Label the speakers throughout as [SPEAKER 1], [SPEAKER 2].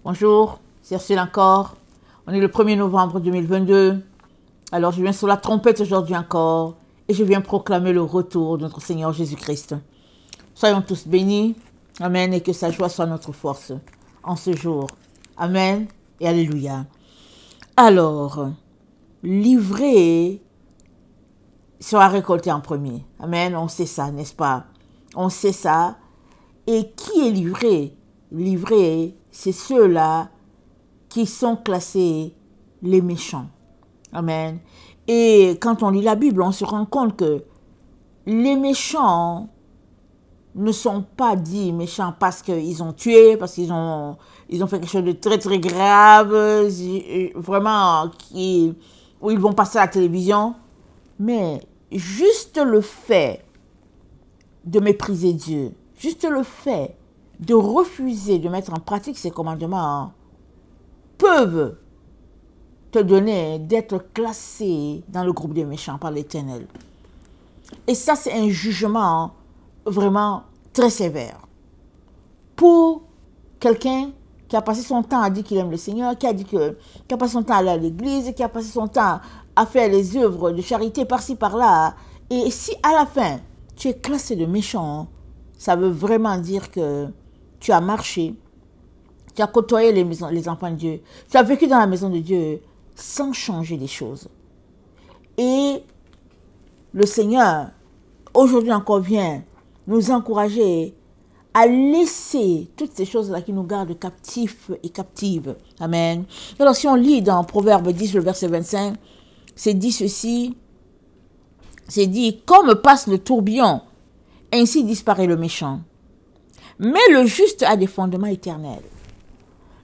[SPEAKER 1] Bonjour, c'est Ursule encore. On est le 1er novembre 2022. Alors je viens sur la trompette aujourd'hui encore et je viens proclamer le retour de notre Seigneur Jésus-Christ. Soyons tous bénis. Amen. Et que sa joie soit notre force en ce jour. Amen et alléluia. Alors, l'ivraie sera récolté en premier. Amen. On sait ça, n'est-ce pas? On sait ça. Et qui est l'ivraie? L'ivraie, c'est ceux-là qui sont classés les méchants. Amen. Et quand on lit la Bible, on se rend compte que les méchants ne sont pas dits méchants parce qu'ils ont tué, parce qu'ils ont fait quelque chose de très très grave, vraiment, où ils vont passer à la télévision. Mais juste le fait de mépriser Dieu, juste le fait de refuser de mettre en pratique ses commandements, peuvent te donner d'être classé dans le groupe des méchants par l'Éternel. Et ça, c'est un jugement vraiment très sévère pour quelqu'un qui a passé son temps à dire qu'il aime le Seigneur, qui a passé son temps à aller à l'église, qui a passé son temps à faire les œuvres de charité par-ci, par-là. Et si à la fin, tu es classé de méchant, ça veut vraiment dire que tu as marché, tu as côtoyé les enfants de Dieu, tu as vécu dans la maison de Dieu sans changer les choses. Et le Seigneur, aujourd'hui encore, vient nous encourager à laisser toutes ces choses-là qui nous gardent captifs et captives. Amen. Alors si on lit dans Proverbe 10, le verset 25, c'est dit ceci, c'est dit, comme passe le tourbillon, ainsi disparaît le méchant. Mais le juste a des fondements éternels.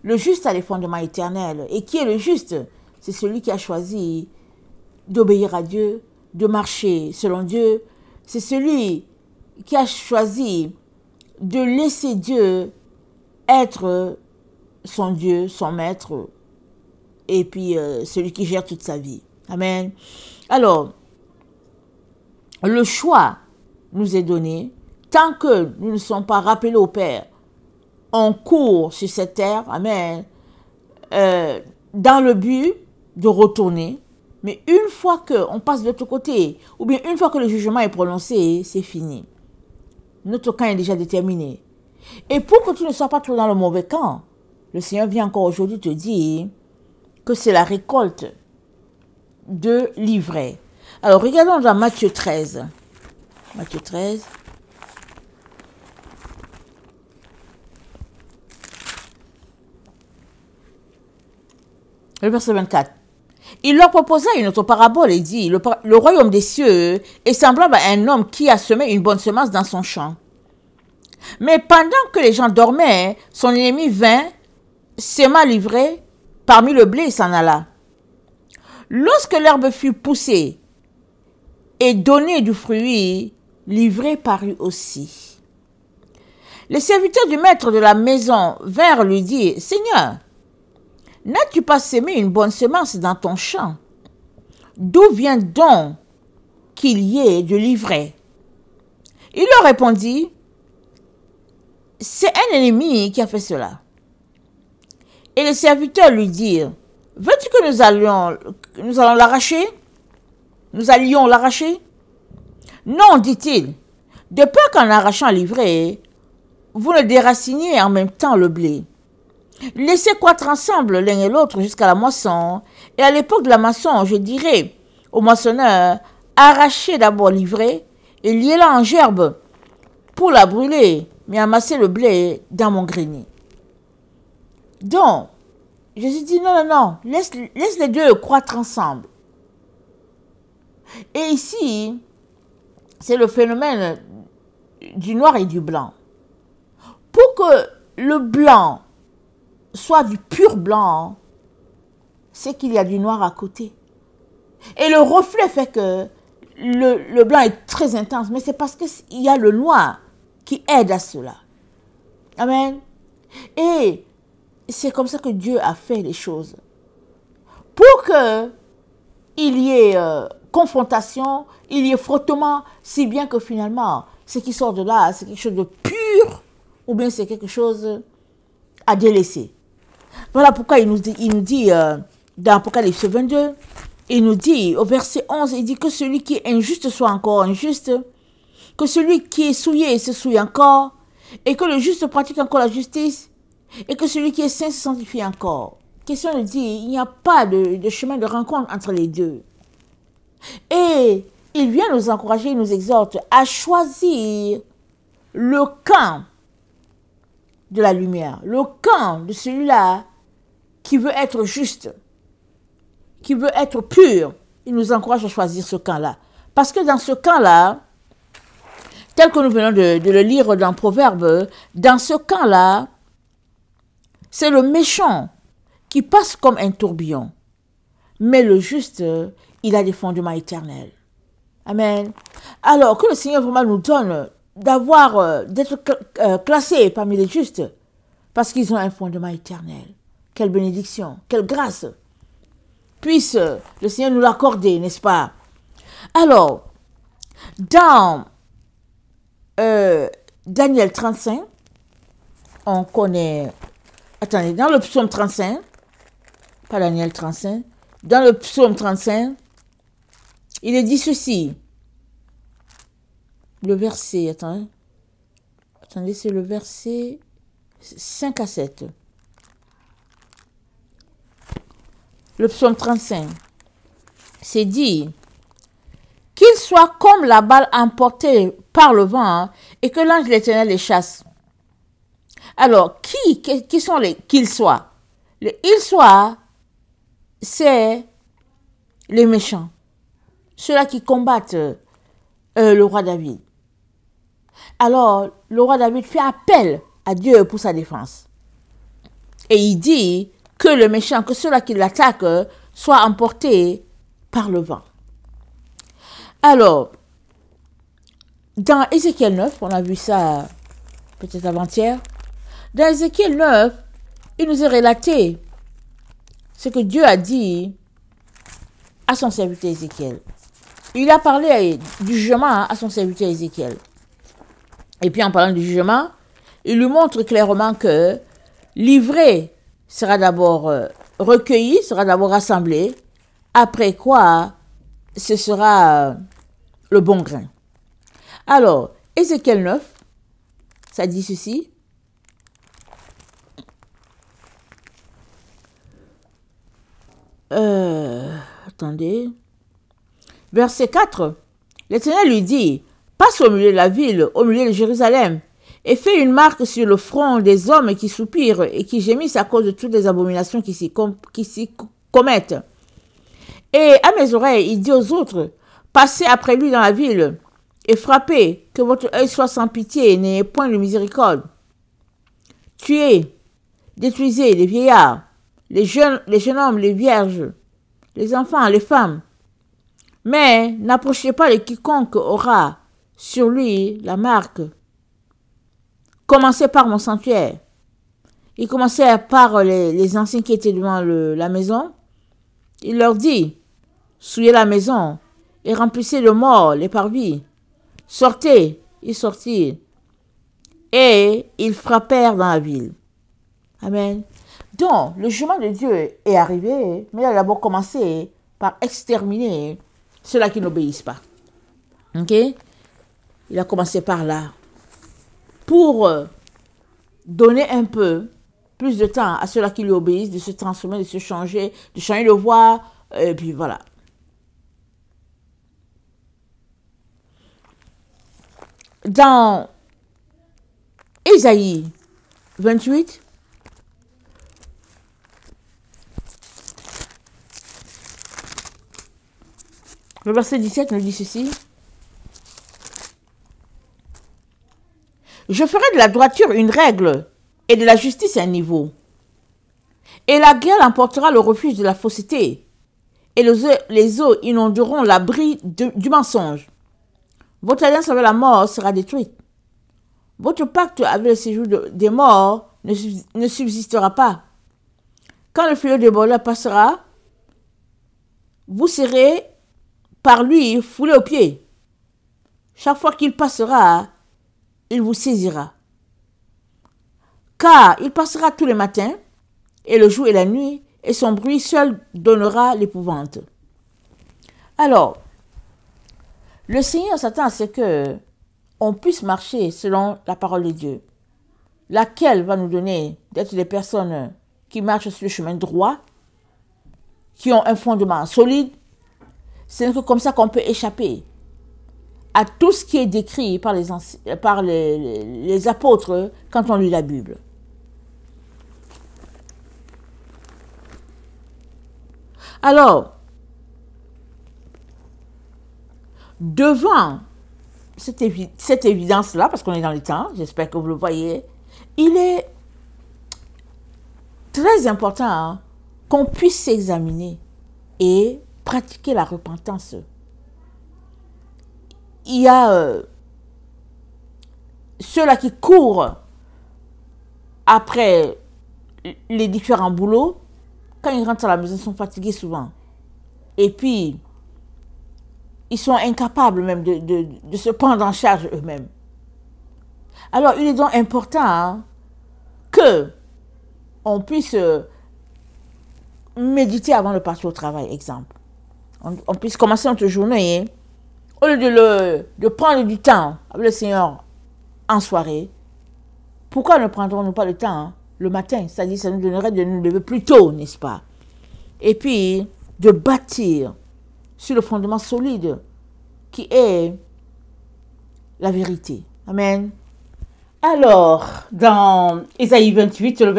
[SPEAKER 1] Le juste a des fondements éternels. Et qui est le juste? C'est celui qui a choisi d'obéir à Dieu, de marcher selon Dieu. C'est celui qui a choisi de laisser Dieu être son Dieu, son maître, et puis celui qui gère toute sa vie. Amen. Alors, le choix nous est donné. Tant que nous ne sommes pas rappelés au Père, on court sur cette terre, amen, dans le but de retourner. Mais une fois qu'on passe de l'autre côté, ou bien une fois que le jugement est prononcé, c'est fini. Notre camp est déjà déterminé. Et pour que tu ne sois pas trop dans le mauvais camp, le Seigneur vient encore aujourd'hui te dire que c'est la récolte de l'ivraie. Alors, regardons dans Matthieu 13. Matthieu 13. Le verset 24. Il leur proposa une autre parabole et dit, le royaume des cieux est semblable à un homme qui a semé une bonne semence dans son champ. Mais pendant que les gens dormaient, son ennemi vint, sema l'ivraie parmi le blé et s'en alla. Lorsque l'herbe fut poussée et donnée du fruit, l'ivraie parut aussi. Les serviteurs du maître de la maison vinrent lui dire, « Seigneur, n'as-tu pas semé une bonne semence dans ton champ? D'où vient donc qu'il y ait de l'ivraie? » Il leur répondit, « C'est un ennemi qui a fait cela. » Et les serviteurs lui dirent, « Veux-tu que nous allons l'arracher? Nous allions l'arracher? » Non, dit-il, de peur qu'en arrachant l'ivraie, vous ne déraciniez en même temps le blé. Laissez croître ensemble l'un et l'autre jusqu'à la moisson, et à l'époque de la moisson, je dirai au moissonneur, arrachez d'abord l'ivraie et liez-la en gerbe pour la brûler, mais amassez le blé dans mon grenier. Donc, Jésus dit non, laisse les deux croître ensemble. Et ici, c'est le phénomène du noir et du blanc. Pour que le blanc soit du pur blanc, c'est qu'il y a du noir à côté. Et le reflet fait que le blanc est très intense, mais c'est parce qu'il y a le noir qui aide à cela. Amen. Et c'est comme ça que Dieu a fait les choses. Pour qu'il y ait confrontation, il y ait frottement, si bien que finalement, ce qui sort de là, c'est quelque chose de pur, ou bien c'est quelque chose à délaisser. Voilà pourquoi il nous dit dans Apocalypse 22, il nous dit au verset 11, il dit que celui qui est injuste soit encore injuste, que celui qui est souillé se souille encore, et que le juste pratique encore la justice, et que celui qui est saint se sanctifie encore. Question de dire, il n'y a pas de chemin de rencontre entre les deux. Et il vient nous encourager, il nous exhorte à choisir le camp de la lumière, le camp de celui-là qui veut être juste, qui veut être pur. Il nous encourage à choisir ce camp-là. Parce que dans ce camp-là, tel que nous venons de le lire dans Proverbes, dans ce camp-là, c'est le méchant qui passe comme un tourbillon. Mais le juste, il a des fondements éternels. Amen. Alors que le Seigneur vraiment nous donne d'être classés parmi les justes, parce qu'ils ont un fondement éternel. Quelle bénédiction, quelle grâce. Puisse le Seigneur nous l'accorder, n'est-ce pas? Alors, dans Daniel 35, on connaît... Attendez, dans le psaume 35, pas Daniel 35, dans le psaume 35, il est dit ceci. Le verset, attendez, c'est le verset 5 à 7. Le psaume 35, c'est dit qu'il soit comme la balle emportée par le vent et que l'ange de l'Éternel les chasse. Alors, qui sont les qu'ils soient? Les ils soient, c'est les méchants, ceux-là qui combattent le roi David. Alors, le roi David fait appel à Dieu pour sa défense. Et il dit que le méchant, que ceux-là qui l'attaquent, soient emportés par le vent. Alors, dans Ézéchiel 9, on a vu ça peut-être avant-hier, dans Ézéchiel 9, il nous est relaté ce que Dieu a dit à son serviteur Ézéchiel. Il a parlé du jugement à son serviteur Ézéchiel. Et puis en parlant du jugement, il lui montre clairement que l'ivrée sera d'abord recueilli, sera d'abord rassemblé, après quoi ce sera le bon grain. Alors, Ézéchiel 9, ça dit ceci. Attendez. Verset 4. L'Éternel lui dit, passe au milieu de la ville, au milieu de Jérusalem, et fais une marque sur le front des hommes qui soupirent et qui gémissent à cause de toutes les abominations qui s'y commettent. Et à mes oreilles, il dit aux autres, passez après lui dans la ville et frappez, que votre œil soit sans pitié et n'ayez point de miséricorde. Tuez, détruisez les vieillards, les jeunes hommes, les vierges, les enfants, les femmes. Mais n'approchez pas de quiconque aura sur lui la marque. Commencez par mon sanctuaire. Il commençait par les anciens qui étaient devant la maison. Il leur dit, souillez la maison et remplissez de morts les parvis. Sortez, ils sortirent. Et ils frappèrent dans la ville. Amen. Donc, le jugement de Dieu est arrivé, mais il a d'abord commencé par exterminer ceux-là qui n'obéissent pas. Ok? Il a commencé par là. Pour donner un peu plus de temps à ceux-là qui lui obéissent, de se transformer, de se changer, de changer de voie, et puis voilà. Dans Ésaïe 28, le verset 17 nous dit ceci. Je ferai de la droiture une règle et de la justice un niveau. Et la guerre emportera le refuge de la fausseté, et les eaux inonderont l'abri du mensonge. Votre alliance avec la mort sera détruite. Votre pacte avec le séjour des morts ne subsistera pas. Quand le fléau des voleurs passera, vous serez par lui foulé aux pieds. Chaque fois qu'il passera, il vous saisira. Car il passera tous les matins et le jour et la nuit, et son bruit seul donnera l'épouvante. Alors, le Seigneur s'attend à ce que on puisse marcher selon la parole de Dieu, laquelle va nous donner d'être des personnes qui marchent sur le chemin droit, qui ont un fondement solide. C'est que comme ça qu'on peut échapper à tout ce qui est décrit par les apôtres quand on lit la Bible. Alors, devant cette évidence-là, parce qu'on est dans les temps, j'espère que vous le voyez, il est très important qu'on puisse s'examiner et pratiquer la repentance. Il y a ceux-là qui courent après les différents boulots. Quand ils rentrent à la maison, ils sont fatigués souvent. Et puis, ils sont incapables même de se prendre en charge eux-mêmes. Alors, il est donc important que on puisse méditer avant de partir au travail, exemple. On puisse commencer notre journée, au lieu de prendre du temps avec le Seigneur en soirée. Pourquoi ne prendrons-nous pas le temps le matin? C'est-à-dire, ça nous donnerait de nous lever plus tôt, n'est-ce pas? Et puis, de bâtir sur le fondement solide qui est la vérité. Amen. Alors, dans Ésaïe 28, le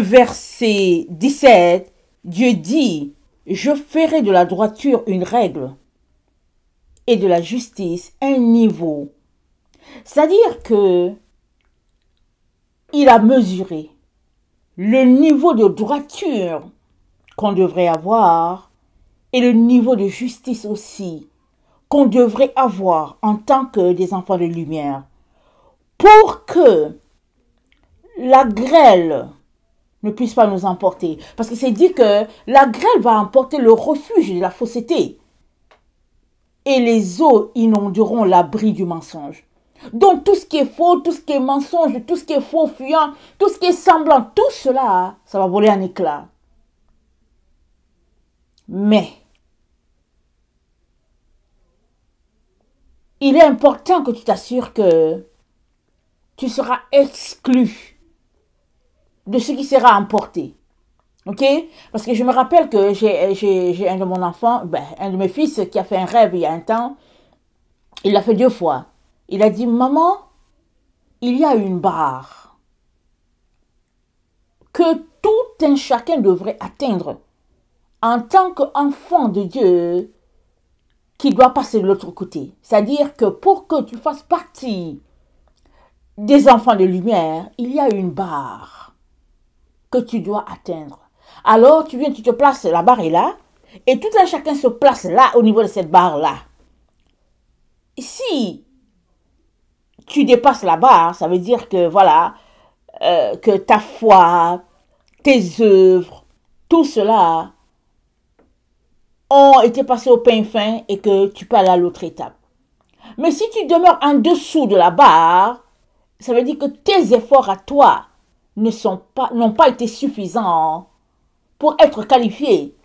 [SPEAKER 1] verset 17, Dieu dit, « Je ferai de la droiture une règle et de la justice un niveau. » C'est-à-dire que il a mesuré le niveau de droiture qu'on devrait avoir et le niveau de justice aussi qu'on devrait avoir en tant que des enfants de lumière pour que la grêle ne puisse pas nous emporter. Parce que c'est dit que la grêle va emporter le refuge de la fausseté et les eaux inonderont l'abri du mensonge. Donc tout ce qui est faux, tout ce qui est mensonge, tout ce qui est faux, fuyant, tout ce qui est semblant, tout cela, ça va voler en éclats. Mais il est important que tu t'assures que tu seras exclu de ce qui sera emporté. Ok? Parce que je me rappelle que j'ai un de mon enfant, un de mes fils qui a fait un rêve il y a un temps. Il l'a fait 2 fois. Il a dit, maman, il y a une barre que tout un chacun devrait atteindre en tant qu'enfant de Dieu qui doit passer de l'autre côté. C'est-à-dire que pour que tu fasses partie des enfants de lumière, il y a une barre que tu dois atteindre. Alors tu viens, tu te places, la barre est là, et tout un chacun se place là, au niveau de cette barre-là. Si tu dépasses la barre, ça veut dire que voilà, que ta foi, tes œuvres, tout cela ont été passés au pain fin et que tu peux aller à l'autre étape. Mais si tu demeures en dessous de la barre, ça veut dire que tes efforts à toi n'ont pas été suffisants pour être qualifié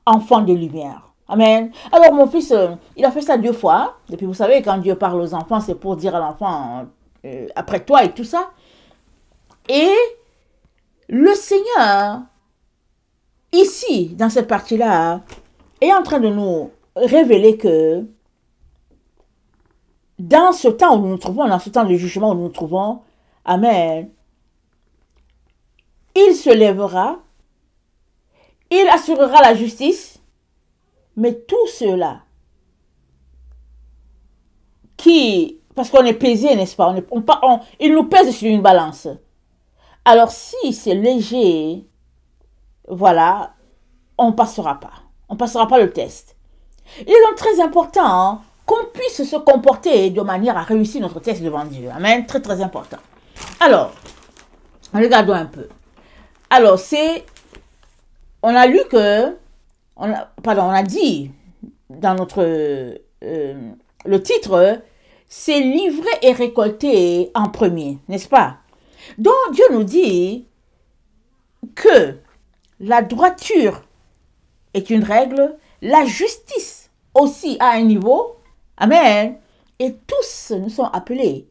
[SPEAKER 1] enfant de lumière. Amen. Alors mon fils, il a fait ça 2 fois. Et puis vous savez, quand Dieu parle aux enfants, c'est pour dire à l'enfant, après toi et tout ça. Et le Seigneur, ici, dans cette partie-là, est en train de nous révéler que dans ce temps où nous nous trouvons, dans ce temps de jugement où nous nous trouvons, amen, il se lèvera, il assurera la justice, mais tout cela qui, parce qu'on est pesé, n'est-ce pas, il nous pèse sur une balance. Alors si c'est léger, voilà, on ne passera pas. On ne passera pas le test. Il est donc très important qu'on puisse se comporter de manière à réussir notre test devant Dieu. Amen. Très, très important. Alors, regardons un peu. Alors, on a lu que, on a dit dans notre, le titre, c'est livré et récolté en premier, n'est-ce pas? Donc, Dieu nous dit, que la droiture est une règle, la justice aussi à un niveau. Amen. Et tous nous sommes appelés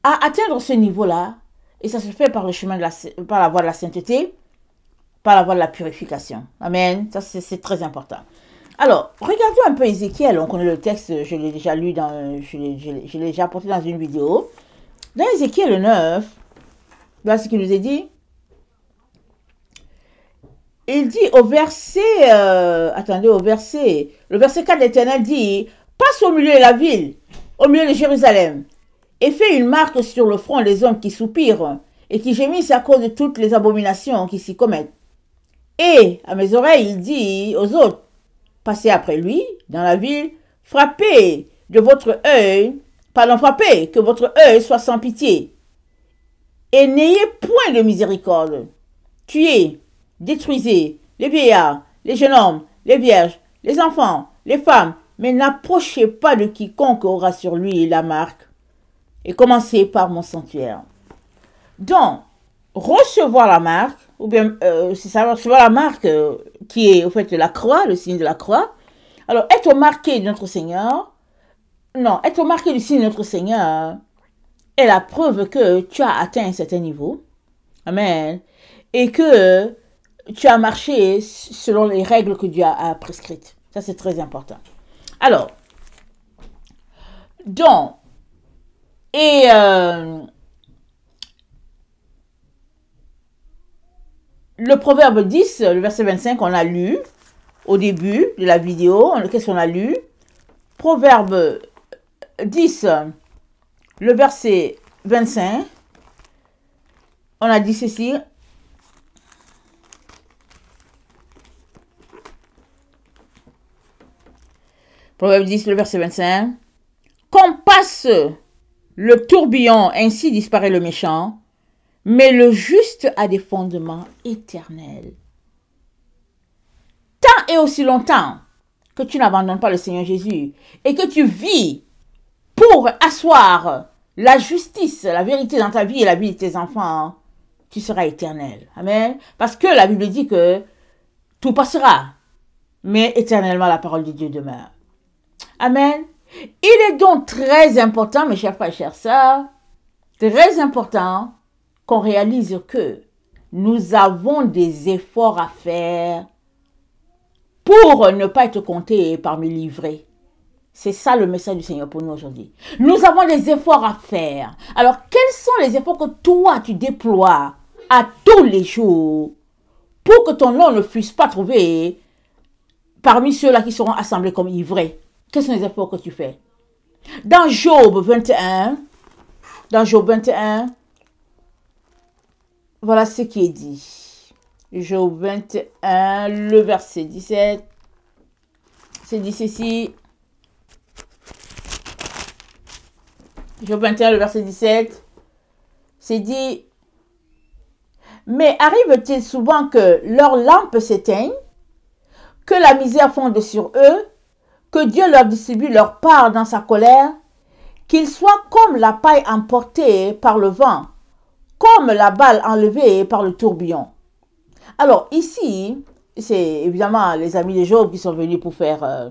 [SPEAKER 1] à atteindre ce niveau-là. Et ça se fait par le chemin par la voie de la sainteté, par la voie de la purification. Amen. Ça, c'est très important. Alors, regardons un peu Ézéchiel. On connaît le texte, je l'ai déjà lu, je l'ai déjà apporté dans une vidéo. Dans Ézéchiel 9, voilà ce qu'il nous est dit. Il dit au verset, le verset 4 de l'Éternel dit, passe au milieu de la ville, au milieu de Jérusalem, et fais une marque sur le front des hommes qui soupirent et qui gémissent à cause de toutes les abominations qui s'y commettent. Et à mes oreilles, il dit aux autres, passez après lui dans la ville, frappez de votre œil, frappez, que votre œil soit sans pitié, et n'ayez point de miséricorde. Tuez, détruisez les vieillards, les jeunes hommes, les vierges, les enfants, les femmes, mais n'approchez pas de quiconque aura sur lui la marque, et commencez par mon sanctuaire. Donc, recevoir la marque, ou bien c'est ça, recevoir la marque qui est au fait la croix, le signe de la croix. Alors, être marqué de notre Seigneur, non, être marqué du signe de notre Seigneur est la preuve que tu as atteint un certain niveau. Amen. Et que tu as marché selon les règles que Dieu a prescrites. Ça, c'est très important. Alors, donc, et le proverbe 10, le verset 25, on a lu au début de la vidéo. Qu'est-ce qu'on a lu? Proverbe 10, le verset 25, on a dit ceci. Proverbe 10, le verset 25. Comme passe le tourbillon, ainsi disparaît le méchant, mais le juste a des fondements éternels. Tant et aussi longtemps que tu n'abandonnes pas le Seigneur Jésus et que tu vis pour asseoir la justice, la vérité dans ta vie et la vie de tes enfants, tu seras éternel. Amen. Parce que la Bible dit que tout passera, mais éternellement la parole de Dieu demeure. Amen. Il est donc très important, mes chers frères et chères sœurs, très important qu'on réalise que nous avons des efforts à faire pour ne pas être comptés parmi les livrés. C'est ça le message du Seigneur pour nous aujourd'hui. Nous avons des efforts à faire. Alors, quels sont les efforts que toi, tu déploies à tous les jours pour que ton nom ne puisse pas trouver parmi ceux-là qui seront assemblés comme ivrés? Quels sont les efforts que tu fais? Dans Job 21, voilà ce qui est dit. Job 21, le verset 17. C'est dit ceci. Job 21, le verset 17. C'est dit. Mais arrive-t-il souvent que leur lampe s'éteigne, que la misère fonde sur eux, que Dieu leur distribue leur part dans sa colère, qu'ils soient comme la paille emportée par le vent, comme la balle enlevée par le tourbillon. Alors ici, c'est évidemment les amis de Job qui sont venus pour faire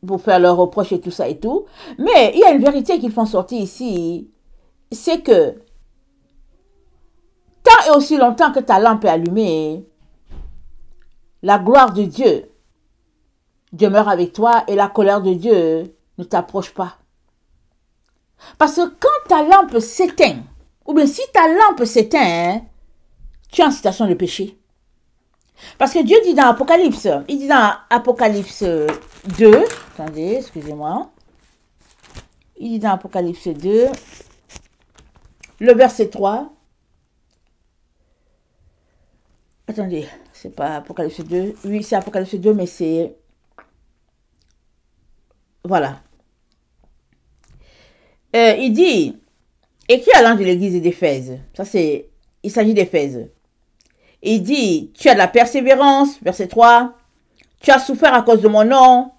[SPEAKER 1] leurs reproches et tout ça et tout. Mais il y a une vérité qu'ils font sortir ici, c'est que tant et aussi longtemps que ta lampe est allumée, la gloire de Dieu demeure avec toi et la colère de Dieu ne t'approche pas. Parce que quand ta lampe s'éteint, ou bien si ta lampe s'éteint, tu es en situation de péché. Parce que Dieu dit dans Apocalypse, il dit dans Apocalypse 2, attendez, excusez-moi, il dit dans Apocalypse 2, le verset 3, attendez, c'est pas Apocalypse 2, oui c'est Apocalypse 2, mais c'est, voilà. Il dit, écrit à l'ange de l'église d'Éphèse, ça c'est, il s'agit d'Éphèse. Il dit, tu as de la persévérance, verset 3, tu as souffert à cause de mon nom,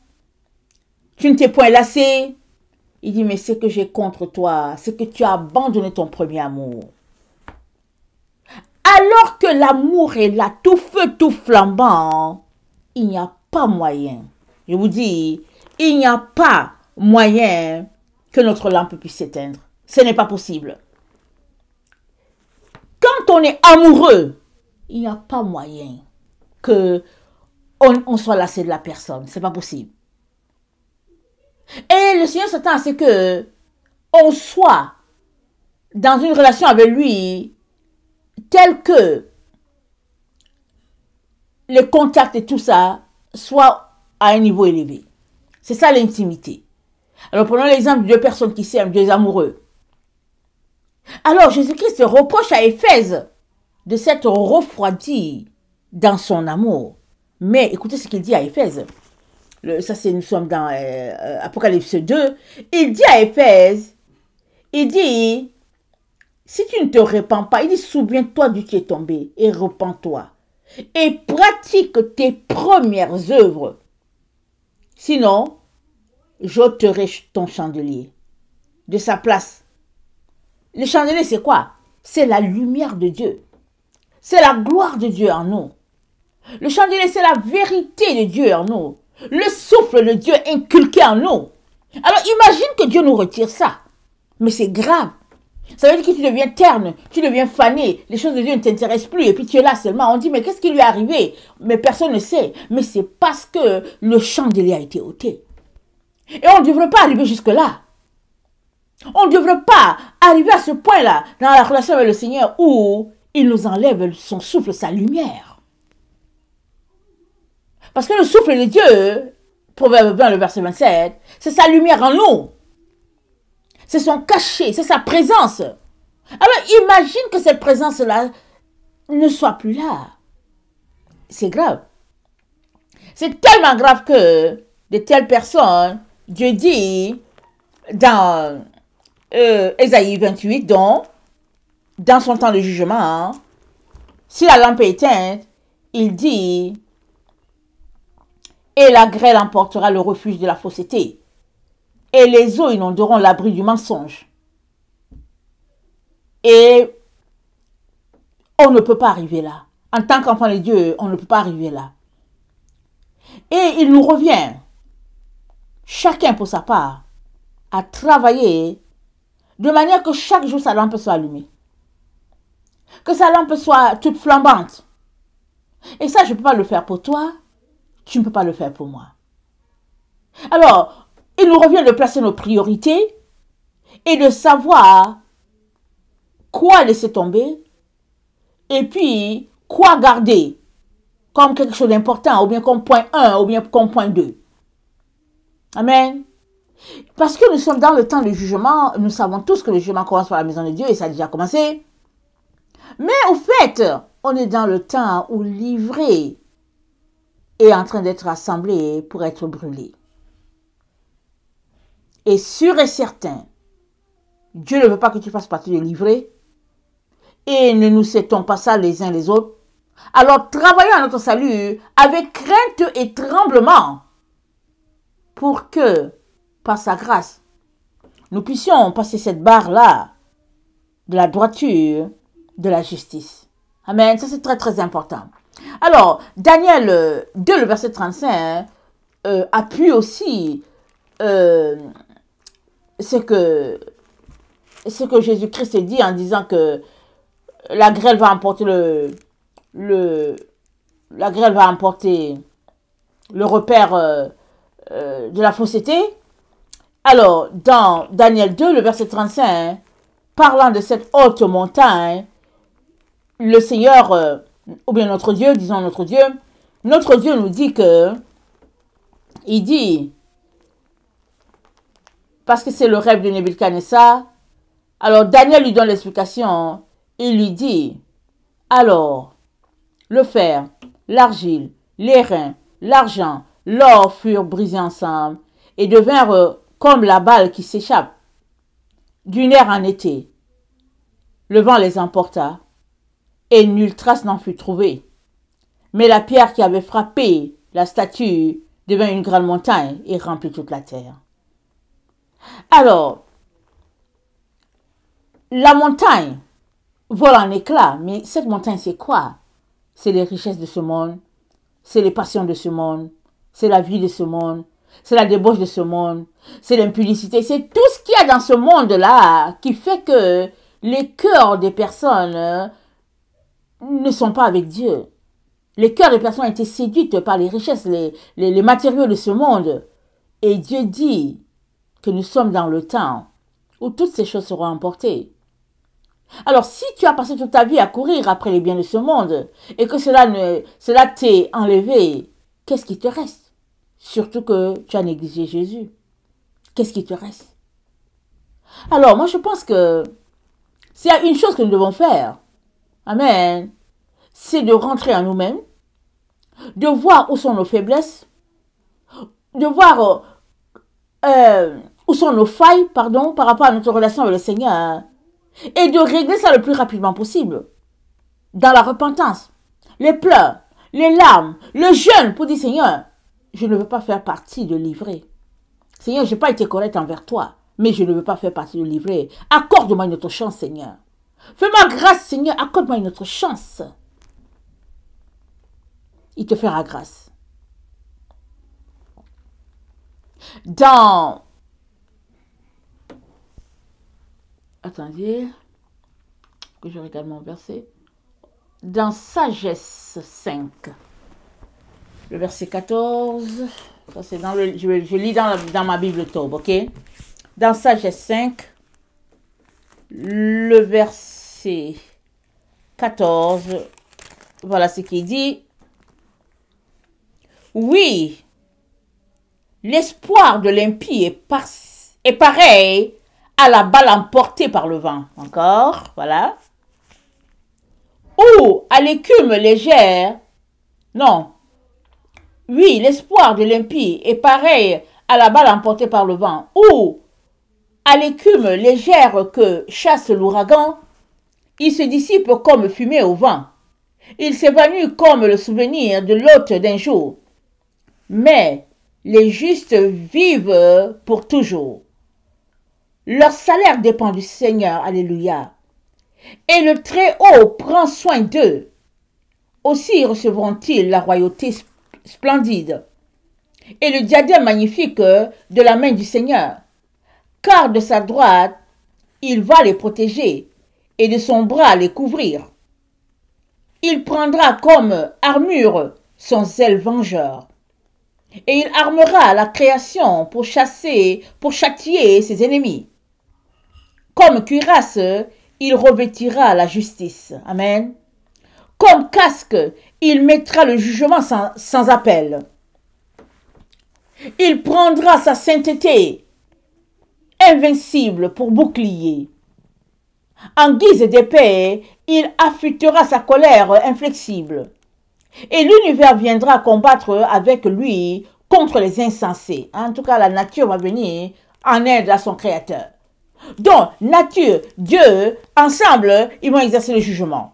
[SPEAKER 1] tu ne t'es point lassé. Il dit, mais ce que j'ai contre toi, c'est que tu as abandonné ton premier amour. Alors que l'amour est là, tout feu, tout flambant, il n'y a pas moyen. Je vous dis, il n'y a pas moyen que notre lampe puisse s'éteindre. Ce n'est pas possible. Quand on est amoureux, il n'y a pas moyen que on soit lassé de la personne. C'est pas possible. Et le Seigneur s'attend à ce que on soit dans une relation avec lui telle que les contacts et tout ça soient à un niveau élevé. C'est ça l'intimité. Alors prenons l'exemple de deux personnes qui s'aiment, deux amoureux. Alors Jésus-Christ reproche à Éphèse de s'être refroidi dans son amour. Mais écoutez ce qu'il dit à Éphèse. Nous sommes dans Apocalypse 2. Il dit à Éphèse, il dit, si tu ne te repens pas, il dit, souviens-toi d'où tu es tombé et repens-toi. Et pratique tes premières œuvres. Sinon, j'ôterai ton chandelier de sa place. Le chandelier, c'est quoi? C'est la lumière de Dieu. C'est la gloire de Dieu en nous. Le chandelier, c'est la vérité de Dieu en nous. Le souffle de Dieu inculqué en nous. Alors imagine que Dieu nous retire ça. Mais c'est grave. Ça veut dire que tu deviens terne, tu deviens fané, les choses de Dieu ne t'intéressent plus et puis tu es là seulement. On dit mais qu'est-ce qui lui est arrivé? Mais personne ne sait. Mais c'est parce que le chandelier a été ôté. Et on ne devrait pas arriver jusque-là. On ne devrait pas arriver à ce point-là dans la relation avec le Seigneur où il nous enlève son souffle, sa lumière. Parce que le souffle de Dieu, Proverbe 20, le verset 27, c'est sa lumière en nous. C'est son cachet, c'est sa présence. Alors imagine que cette présence-là ne soit plus là. C'est grave. C'est tellement grave que de telles personnes, Dieu dit dans Ésaïe 28, donc, dans son temps de jugement, si la lampe est éteinte, il dit, et la grêle emportera le refuge de la fausseté, et les eaux inonderont l'abri du mensonge. Et on ne peut pas arriver là. En tant qu'enfant de Dieu, on ne peut pas arriver là. Et il nous revient, chacun pour sa part, à travailler de manière que chaque jour sa lampe soit allumée. Que sa lampe soit toute flambante. Et ça, je ne peux pas le faire pour toi, tu ne peux pas le faire pour moi. Alors, il nous revient de placer nos priorités et de savoir quoi laisser tomber et puis quoi garder comme quelque chose d'important ou bien comme point 1 ou bien comme point 2. Amen. Parce que nous sommes dans le temps du jugement, nous savons tous que le jugement commence par la maison de Dieu et ça a déjà commencé. Mais au fait, on est dans le temps où l'ivraie est en train d'être assemblée pour être brûlée. Et sûr et certain, Dieu ne veut pas que tu fasses partie de l'ivraie et ne nous cétons pas ça les uns les autres. Alors travaillons à notre salut avec crainte et tremblement pour que, par sa grâce, nous puissions passer cette barre-là de la droiture, de la justice. Amen. Ça, c'est très, très important. Alors, Daniel 2, le verset 35, appuie aussi ce que Jésus-Christ dit en disant que la grêle va emporter la grêle va emporter le repère de la fausseté. Alors, dans Daniel 2, le verset 35, parlant de cette haute montagne, le Seigneur, ou bien notre Dieu, disons notre Dieu nous dit que, il dit, parce que c'est le rêve de Nebuchadnezzar, alors Daniel lui donne l'explication, il lui dit, alors, le fer, l'argile, l'airain, l'argent, l'or furent brisés ensemble et devinrent comme la balle qui s'échappe d'une aire en été. Le vent les emporta et nulle trace n'en fut trouvée. Mais la pierre qui avait frappé la statue devint une grande montagne et remplit toute la terre. Alors, la montagne vole en éclats. Mais cette montagne, c'est quoi? C'est les richesses de ce monde, c'est les passions de ce monde, c'est la vie de ce monde, c'est la débauche de ce monde, c'est l'impudicité, c'est tout ce qu'il y a dans ce monde-là qui fait que les cœurs des personnes ne sont pas avec Dieu. Les cœurs des personnes ont été séduites par les richesses, les matériaux de ce monde. Et Dieu dit que nous sommes dans le temps où toutes ces choses seront emportées. Alors, si tu as passé toute ta vie à courir après les biens de ce monde et que cela t'est enlevé, qu'est-ce qui te reste? Surtout que tu as négligé Jésus. Qu'est-ce qui te reste? Alors, moi, je pense que s'il y a une chose que nous devons faire, amen, c'est de rentrer en nous-mêmes, de voir où sont nos faiblesses, de voir où sont nos failles, pardon, par rapport à notre relation avec le Seigneur, et de régler ça le plus rapidement possible. Dans la repentance, les pleurs, les larmes, le jeûne pour dire Seigneur, je ne veux pas faire partie de l'ivré. Seigneur, je n'ai pas été correct envers toi, mais je ne veux pas faire partie de l'ivré. Accorde-moi une autre chance, Seigneur. Fais-moi grâce, Seigneur, accorde-moi une autre chance. Il te fera grâce. Attendez, que je regarde mon verset. Dans Sagesse 5, le verset 14, ça c'est dans je lis dans ma Bible Taube, ok? Dans Sagesse 5, le verset 14, voilà ce qu'il dit. Oui, l'espoir de l'impie est pareil à la balle emportée par le vent. Encore, voilà. Ou à l'écume légère. Non. Oui, l'espoir de l'impie est pareil à la balle emportée par le vent. Ou à l'écume légère que chasse l'ouragan. Il se dissipe comme fumée au vent. Il s'évanouit comme le souvenir de l'hôte d'un jour. Mais les justes vivent pour toujours. Leur salaire dépend du Seigneur, alléluia. Et le Très-Haut prend soin d'eux. Aussi recevront-ils la royauté splendide et le diadème magnifique de la main du Seigneur. Car de sa droite, il va les protéger et de son bras les couvrir. Il prendra comme armure son zèle vengeur. Et il armera la création pour chasser, pour châtier ses ennemis. Comme cuirasse, il revêtira la justice. Amen. Comme casque, il mettra le jugement sans appel. Il prendra sa sainteté, invincible pour bouclier. En guise d'épée, il affûtera sa colère inflexible. Et l'univers viendra combattre avec lui contre les insensés. En tout cas, la nature va venir en aide à son créateur. Donc, nature, Dieu, ensemble, ils vont exercer le jugement.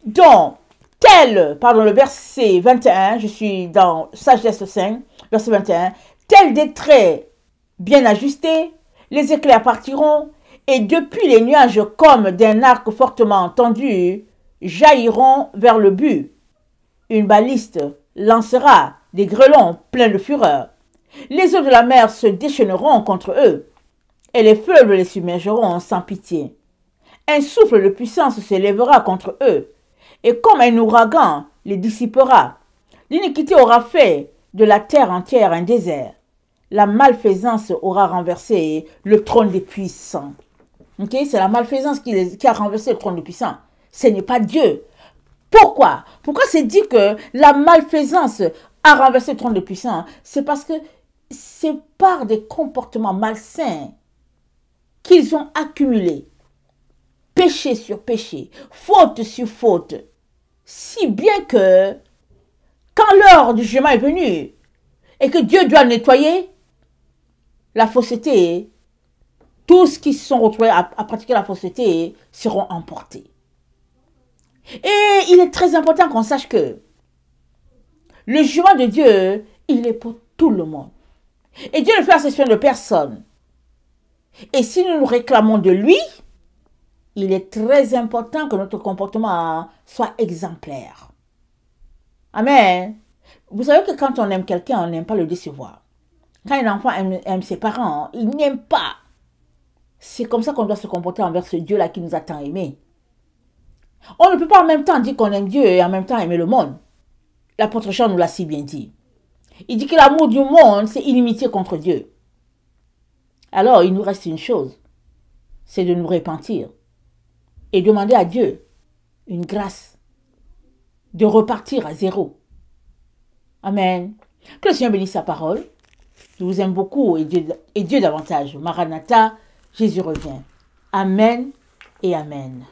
[SPEAKER 1] Donc, le verset 21, je suis dans Sagesse 5, verset 21, tel des traits bien ajustés, les éclairs partiront, et depuis les nuages comme d'un arc fortement tendu, jailliront vers le but. Une baliste lancera des grêlons pleins de fureur. Les eaux de la mer se déchaîneront contre eux, et les fleuves les submergeront sans pitié. Un souffle de puissance s'élèvera contre eux, et comme un ouragan les dissipera. L'iniquité aura fait de la terre entière un désert. La malfaisance aura renversé le trône des puissants. Okay? C'est la malfaisance qui a renversé le trône des puissants. Ce n'est pas Dieu. Pourquoi? Pourquoi c'est dit que la malfaisance a renversé le trône des puissants? C'est parce que c'est par des comportements malsains qu'ils ont accumulé. Péché sur péché, faute sur faute. Si bien que, quand l'heure du jugement est venue, et que Dieu doit nettoyer la fausseté, tous qui se sont retrouvés à pratiquer la fausseté seront emportés. Et il est très important qu'on sache que le jugement de Dieu, il est pour tout le monde. Et Dieu ne fait exception de personne. Et si nous nous réclamons de lui, il est très important que notre comportement soit exemplaire. Amen. Vous savez que quand on aime quelqu'un, on n'aime pas le décevoir. Quand un enfant aime ses parents, il n'aime pas. C'est comme ça qu'on doit se comporter envers ce Dieu-là qui nous a tant aimés. On ne peut pas en même temps dire qu'on aime Dieu et en même temps aimer le monde. L'apôtre Jean nous l'a si bien dit. Il dit que l'amour du monde, c'est inimitié contre Dieu. Alors, il nous reste une chose, c'est de nous repentir et demander à Dieu une grâce de repartir à zéro. Amen. Que le Seigneur bénisse sa parole. Je vous aime beaucoup et Dieu davantage. Maranatha, Jésus revient. Amen et Amen.